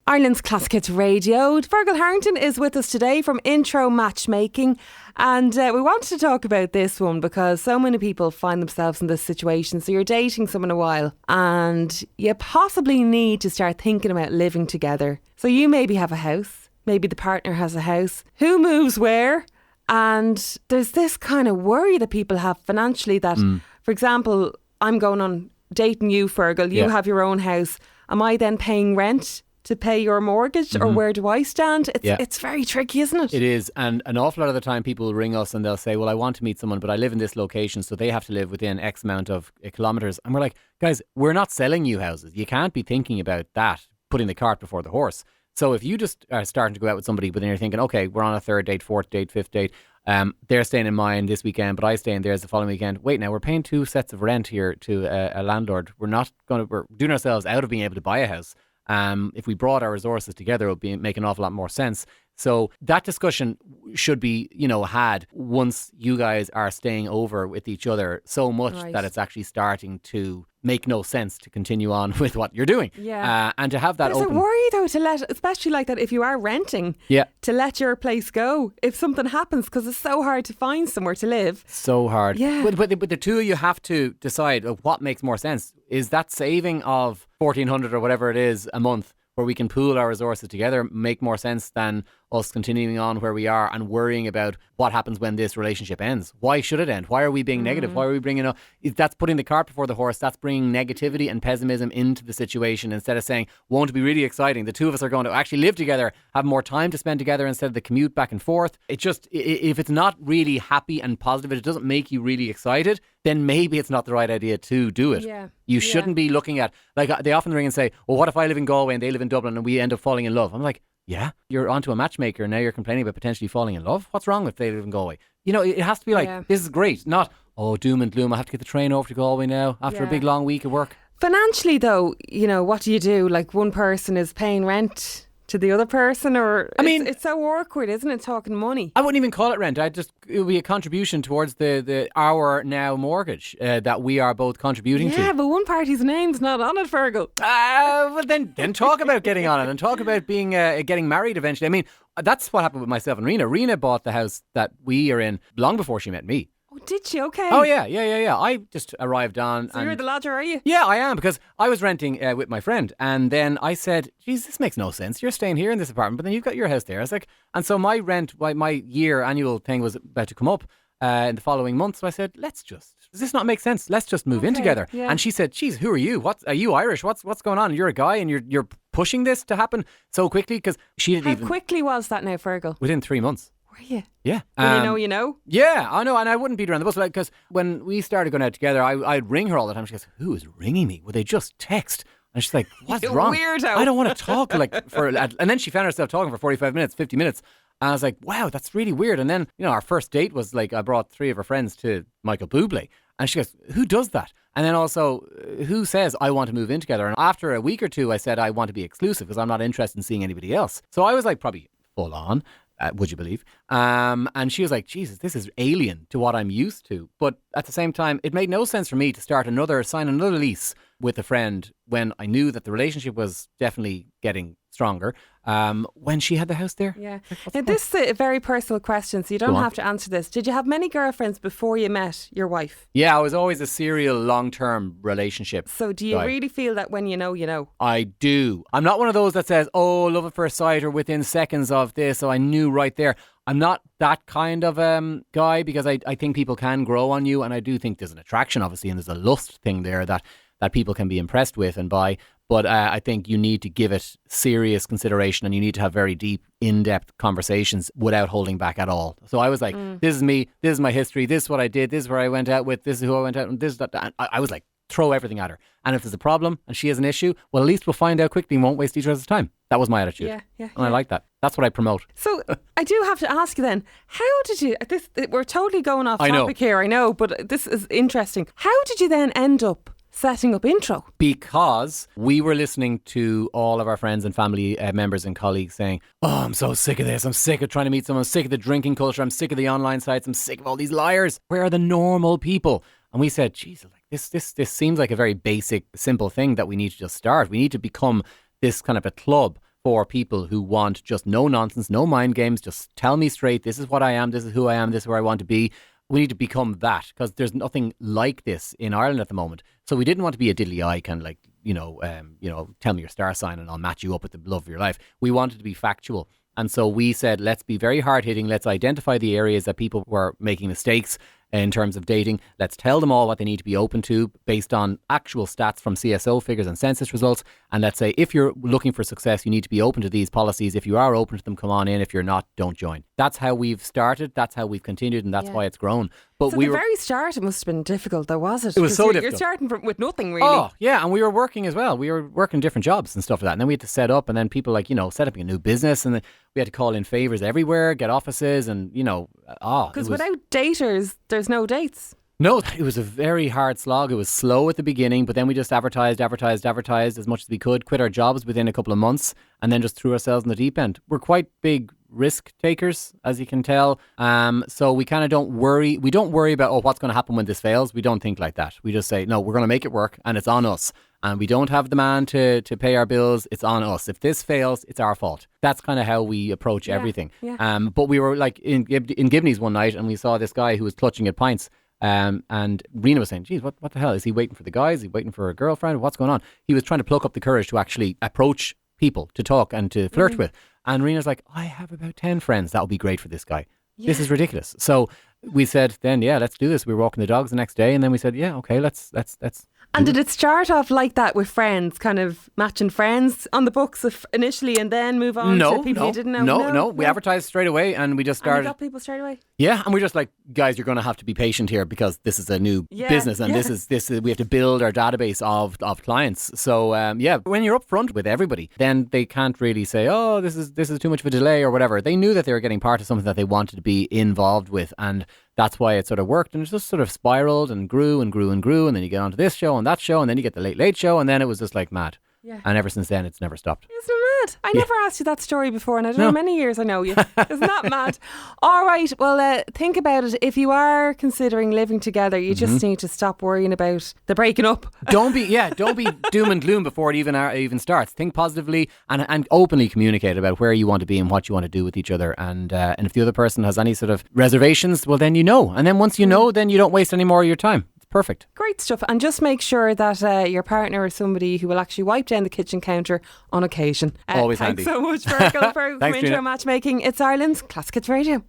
Ireland's Classic Hits Radio. Fergal Harrington is with us today from Intro Matchmaking, and we wanted to talk about this one because so many people find themselves in this situation. So you're dating someone a while and you possibly need to start thinking about living together. So you maybe have a house, maybe the partner has a house. Who moves where? And there's this kind of worry that people have financially that, for example, I'm going on dating you, Fergal, you have your own house. Am I then paying rent to pay your mortgage, or where do I stand? It's very tricky, isn't it? It is, and an awful lot of the time people will ring us and they'll say, well, I want to meet someone, but I live in this location, so they have to live within X amount of kilometres. And we're like, guys, we're not selling you houses. You can't be thinking about that, putting the cart before the horse. So if you just are starting to go out with somebody, but then you're thinking, okay, we're on a third date, fourth date, fifth date, they're staying in mine this weekend, but I stay in theirs the following weekend. Wait, now we're paying 2 sets of rent here to a landlord. We're doing ourselves out of being able to buy a house. If we brought our resources together, it would make an awful lot more sense. So that discussion should be, had once you guys are staying over with each other so much that it's actually starting to make no sense to continue on with what you're doing. Yeah. And to have that There's open. a worry though to let, especially like that if you are renting, to let your place go if something happens, because it's so hard to find somewhere to live. So hard. Yeah. But the two of you have to decide what makes more sense. Is that saving of 1,400 or whatever it is a month, where we can pool our resources together, make more sense than us continuing on where we are and worrying about what happens when this relationship ends? Why should it end? Why are we being negative? Why are we bringing up? That's putting the cart before the horse. That's bringing negativity and pessimism into the situation instead of saying, won't it be really exciting? The two of us are going to actually live together, have more time to spend together instead of the commute back and forth. It just, if it's not really happy and positive, it doesn't make you really excited, then maybe it's not the right idea to do it. Yeah. You shouldn't be looking at, like they often ring and say, well, what if I live in Galway and they live in Dublin and we end up falling in love? I'm like, yeah, you're onto a matchmaker and now you're complaining about potentially falling in love. What's wrong if they live in Galway? It has to be like, this is great. Not, oh, doom and gloom, I have to get the train over to Galway now after a big long week of work. Financially though, what do you do? Like one person is paying rent to the other person, or it's so awkward, isn't it, talking money? I wouldn't even call it rent. It would be a contribution towards our now mortgage that we are both contributing to. Yeah, but one party's name's not on it, Fergal. Well, then talk about getting on it and talk about being getting married eventually. I mean, that's what happened with myself and Rena. Rena bought the house that we are in long before she met me. Oh, did she? Okay. Oh, yeah. I just arrived on. So you're the lodger, are you? Yeah, I am, because I was renting with my friend. And then I said, geez, this makes no sense. You're staying here in this apartment, but then you've got your house there. I was like, and so my rent, my year annual thing was about to come up in the following month. So I said, does this not make sense? Let's just move in together. Yeah. And she said, geez, who are you? Are you Irish? What's going on? You're a guy and you're pushing this to happen so quickly? Because she didn't How quickly was that now, Fergal? Within 3 months. Yeah. Yeah. You know? Yeah, I know. And I wouldn't beat around the bush, because when we started going out together, I'd ring her all the time. She goes, who is ringing me? Would they just text? And she's like, what's wrong? Weirdo. I don't want to talk and then she found herself talking for 45 minutes, 50 minutes. And I was like, wow, that's really weird. And then, our first date was like, I brought 3 of her friends to Michael Bublé. And she goes, who does that? And then also, who says I want to move in together? And after a week or two, I said, I want to be exclusive because I'm not interested in seeing anybody else. So I was like, probably full on. Would you believe? And she was like, Jesus, this is alien to what I'm used to. But at the same time, it made no sense for me to sign another lease with a friend when I knew that the relationship was definitely getting stronger when she had the house there. Yeah. Now, this is a very personal question, so you don't have to answer this. Did you have many girlfriends before you met your wife? Yeah, I was always a serial long-term relationship. So do you really feel that when you know, you know? I do. I'm not one of those that says, oh, love at first sight or within seconds of this, so I knew right there. I'm not that kind of guy, because I think people can grow on you, and I do think there's an attraction, obviously, and there's a lust thing there that people can be impressed with and by. But I think you need to give it serious consideration, and you need to have very deep, in-depth conversations without holding back at all. So I was like, this is me, this is my history, this is what I did, this is where I went out with, this is who I went out with, this is that. I was like, throw everything at her. And if there's a problem and she has an issue, well, at least we'll find out quickly and won't waste each other's time. That was my attitude. Yeah. And I like that. That's what I promote. So I do have to ask you then, how did you, we're totally going off topic here, I know, but this is interesting. How did you then end up setting up Intro? Because we were listening to all of our friends and family members and colleagues saying, oh, I'm so sick of this. I'm sick of trying to meet someone. I'm sick of the drinking culture. I'm sick of the online sites. I'm sick of all these liars. Where are the normal people? And we said, geez, like this seems like a very basic, simple thing that we need to just start. We need to become this kind of a club for people who want just no nonsense, no mind games, just tell me straight, this is what I am, this is who I am, this is where I want to be. We need to become that, because there's nothing like this in Ireland at the moment. So we didn't want to be a diddly eye kind of like, tell me your star sign and I'll match you up with the love of your life. We wanted to be factual. And so we said, let's be very hard hitting. Let's identify the areas that people were making mistakes in terms of dating. Let's tell them all what they need to be open to based on actual stats from CSO figures and census results. And let's say, if you're looking for success, you need to be open to these policies. If you are open to them, come on in. If you're not, don't join. That's how we've started. That's how we've continued. And that's why it's grown. But so the very start, it must have been difficult though, was it? It was so difficult. You're starting with nothing really. Oh, yeah. And we were working as well. We were working different jobs and stuff like that. And then we had to set up, and then people set up a new business, and then we had to call in favours everywhere, get offices, and because without daters, there's no dates. No, it was a very hard slog. It was slow at the beginning, but then we just advertised as much as we could, quit our jobs within a couple of months, and then just threw ourselves in the deep end. We're quite big risk takers, as you can tell. So we kind of don't worry. We don't worry about, what's going to happen when this fails. We don't think like that. We just say, no, we're going to make it work, and it's on us. And we don't have the man to pay our bills. It's on us. If this fails, it's our fault. That's kind of how we approach everything. Yeah. But we were like in Gibney's one night, and we saw this guy who was clutching at pints. And Rena was saying, geez, what the hell? Is he waiting for the guys? Is he waiting for a girlfriend? What's going on? He was trying to pluck up the courage to actually approach people, to talk and to flirt with. And Rena's like, I have about 10 friends. That would be great for this guy. Yeah. This is ridiculous. So we said then, let's do this. We were walking the dogs the next day, and then we said, okay, let's. And did it start off like that with friends, kind of matching friends on the books initially, and then move on to people you didn't know? No. We advertised straight away, and we just started. And you got people straight away? Yeah, and we're just like, guys, you're going to have to be patient here, because this is a new business, and this is we have to build our database of clients. So when you're upfront with everybody, then they can't really say, oh, this is too much of a delay or whatever. They knew that they were getting part of something that they wanted to be involved with, and that's why it sort of worked, and it just sort of spiraled and grew and grew and grew, and then you get onto this show and that show, and then you get the late show, and then it was just like mad. Yeah. And ever since then, it's never stopped. Isn't it mad? I never asked you that story before, and I don't know how many years I know you. Isn't that mad? All right, well, think about it. If you are considering living together, you just need to stop worrying about the breaking up. Don't be doom and gloom before it even starts. Think positively and openly communicate about where you want to be and what you want to do with each other. And if the other person has any sort of reservations, well, then you know. And then once you know, then you don't waste any more of your time. Perfect. Great stuff. And just make sure that your partner is somebody who will actually wipe down the kitchen counter on occasion. Always handy. Thanks so much, Fergal, from Intro Matchmaking. It's Ireland's Classic Hits Radio.